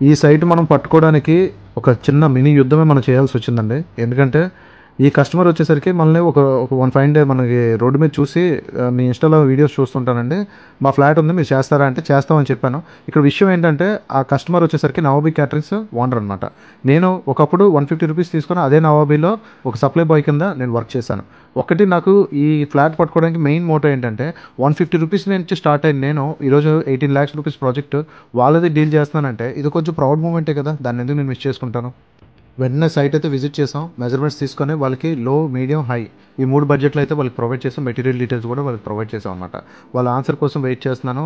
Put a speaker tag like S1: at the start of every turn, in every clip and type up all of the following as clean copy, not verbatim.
S1: ఈ సైట్ మనం పట్టుకోవడానికి ఒక చిన్న మినీ యుద్ధమే మనం చేయాల్సి వచ్చిందండి. ఎందుకంటే ఈ కస్టమర్ వచ్చేసరికి మనల్ని ఒక వన్ ఫైన్ డే మనకి రోడ్డు మీద చూసి మీ ఇన్‌స్టాలో వీడియోస్ చూస్తుంటానండి. మా ఫ్లాట్ ఉంది మీరు చేస్తారా అంటే చేస్తామని చెప్పాను. ఇక్కడ విషయం ఏంటంటే ఆ కస్టమర్ వచ్చేసరికి నవాబీ క్యాటరింగ్స్ ఓనర్ అనమాట. నేను ఒకప్పుడు ₹150 తీసుకొని అదే నవాబీలో ఒక సప్లై బాయ్ కింద నేను వర్క్ చేశాను. ఒకటి నాకు ఈ ఫ్లాట్ పట్టుకోవడానికి మెయిన్ మోటో ఏంటంటే ₹150 నుంచి స్టార్ట్ అయిన నేను ఈరోజు ₹18,00,000 ప్రాజెక్ట్ వాళ్ళది డీల్ చేస్తున్నానంటే ఇది కొంచెం ప్రౌడ్ మూమెంటే కదా! దాన్ని ఎందుకు నేను మిస్ చేసుకుంటాను. వెంటనే సైట్ అయితే విజిట్ చేసాం. మెజర్మెంట్స్ తీసుకొని వాళ్ళకి లో, మీడియం, హై ఈ 3 బడ్జెట్‌లో అయితే వాళ్ళకి ప్రొవైడ్ చేసాం. మెటీరియల్ డీటెయిల్స్ కూడా వాళ్ళకి ప్రొవైడ్ చేసాం అనమాట. వాళ్ళ ఆన్సర్ కోసం వెయిట్ చేస్తున్నాను.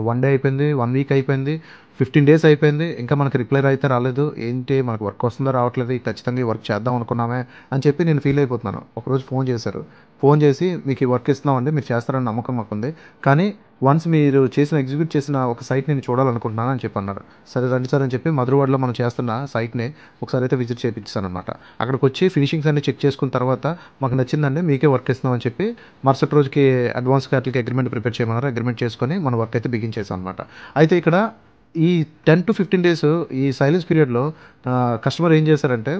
S1: 1 డే అయిపోయింది, 1 వీక్ అయిపోయింది, 15 డేస్ అయిపోయింది. ఇంకా మనకి రిప్లై అయితే రాలేదు. ఏంటి మనకు వర్క్ వస్తుందో రావట్లేదు. ఖచ్చితంగా ఈ వర్క్ చేద్దాం అనుకున్నామే అని చెప్పి నేను ఫీల్ అయిపోతున్నాను. ఒకరోజు ఫోన్ చేశారు. ఫోన్ చేసి మీకు ఈ వర్క్ ఇస్తున్నామండి మీరు చేస్తారని నమ్మకం మాకుంది. కానీ వన్స్ మీరు ఎగ్జిక్యూట్ చేసిన ఒక సైట్ నేను చూడాలనుకుంటున్నాను అని చెప్పి అన్నారు. సరే రండి సార్ అని చెప్పి మధురవాడలో మనం చేస్తున్న సైట్‌ని ఒకసారి అయితే విజిట్ చేపించాననమాట. అక్కడికి వచ్చి ఫినిషింగ్స్ అన్ని చెక్ చేసుకున్న తర్వాత మాకు నచ్చిందండి మీకే వర్క్ ఇస్తున్నాం అని చెప్పి మరుసటి రోజుకి అడ్వాన్స్‌గా ఆటిలకి అగ్రీమెంట్ ప్రిపేర్ చేయమన్నారు. అగ్రీమెంట్ చేసుకొని మన వర్క్ అయితే బిగించేసాం అనమాట. అయితే ఇక్కడ ఈ 10-15 డేస్ ఈ సైలెన్స్ పీరియడ్‌లో కస్టమర్ ఏం చేశారంటే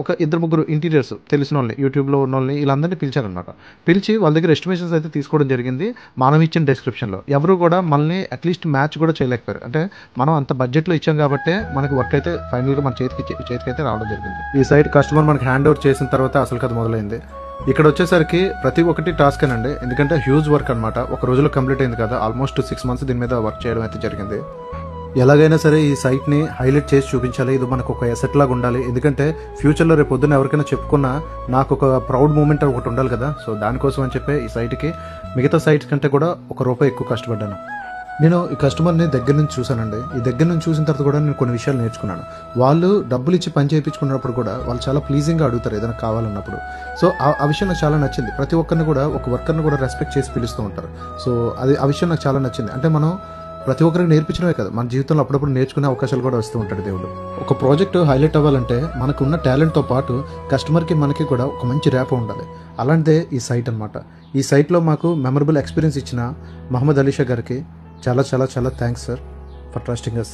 S1: ఒక ఇద్దరు ముగ్గురు ఇంటీరియర్స్ తెలిసినోళ్ళని యూట్యూబ్‌లో ఉన్నోళ్ళని వీళ్ళందరినీ పిలిచారనమాట. పిలిచి వాళ్ళ దగ్గర ఎస్టిమేషన్స్ అయితే తీసుకోవడం జరిగింది. మనం ఇచ్చిన డిస్క్రిప్షన్‌లో. ఎవరు కూడా మనల్ని అట్‌లీస్ట్ మ్యాచ్ కూడా చేయలేకపోయారు. అంటే మనం అంత బడ్జెట్‌లో ఇచ్చాం కాబట్టే మనకి వర్క్ అయితే ఫైనల్‌గా మన చేతికైతే రావడం జరిగింది. ఈ సైట్ కస్టమర్ మనకి హ్యాండ్ ఓవర్ చేసిన తర్వాత అసలు కథ మొదలైంది. ఇక్కడ వచ్చేసరికి ప్రతి ఒక్కటి టాస్కేనండి. ఎందుకంటే హ్యూజ్ వర్క్ అనమాట. ఒక రోజులో కంప్లీట్ అయింది కదా! ఆల్మోస్ట్ 6 మంత్స్ దీని మీద వర్క్ చేయడం అయితే జరిగింది. ఎలాగైనా సరే ఈ సైట్‌ని హైలైట్ చేసి చూపించాలి. ఇది మనకు ఒక ఎసెట్ లాగా ఉండాలి. ఎందుకంటే ఫ్యూచర్‌లో రేపు పొద్దున్న ఎవరికైనా చెప్పుకున్నా నాకు ఒక ప్రౌడ్ మూమెంట్ ఒకటి ఉండాలి కదా! సో దానికోసం అని చెప్పి ఈ సైట్‌కి మిగతా సైట్స్ కంటే కూడా ₹1 ఎక్కువ కష్టపడ్డాను. నేను ఈ కస్టమర్‌ని దగ్గర నుంచి చూశానండి. ఈ దగ్గర నుంచి చూసిన తర్వాత కూడా నేను కొన్ని విషయాలు నేర్చుకున్నాను. వాళ్ళు డబ్బులు ఇచ్చి పని చేయించుకున్నప్పుడు కూడా వాళ్ళు చాలా ప్లీజింగ్‌గా అడుగుతారు ఏదైనా కావాలన్నప్పుడు. సో ఆ విషయం నాకు చాలా నచ్చింది. ప్రతి ఒక్కరిని కూడా ఒక వర్కర్‌ని కూడా రెస్పెక్ట్ చేసి పిలుస్తూ ఉంటారు. సో ఆ విషయం నాకు చాలా నచ్చింది. అంటే మనం ప్రతి ఒక్కరికి నేర్పించడమే కదా మన జీవితంలో అప్పుడప్పుడు నేర్చుకునే అవకాశాలు కూడా వస్తూ ఉంటాడు దేవుడు. ఒక ప్రాజెక్ట్ హైలైట్ అవ్వాలంటే మనకున్న టాలెంట్తో పాటు కస్టమర్కి మనకి కూడా ఒక మంచి ర్యాపో ఉండాలి. అలాంటిదే ఈ సైట్ అనమాట. ఈ సైట్లో మాకు మెమరబుల్ ఎక్స్పీరియన్స్ ఇచ్చిన మహమ్మద్ అలీషా గారికి చాలా చాలా చాలా thanks sir for trusting us.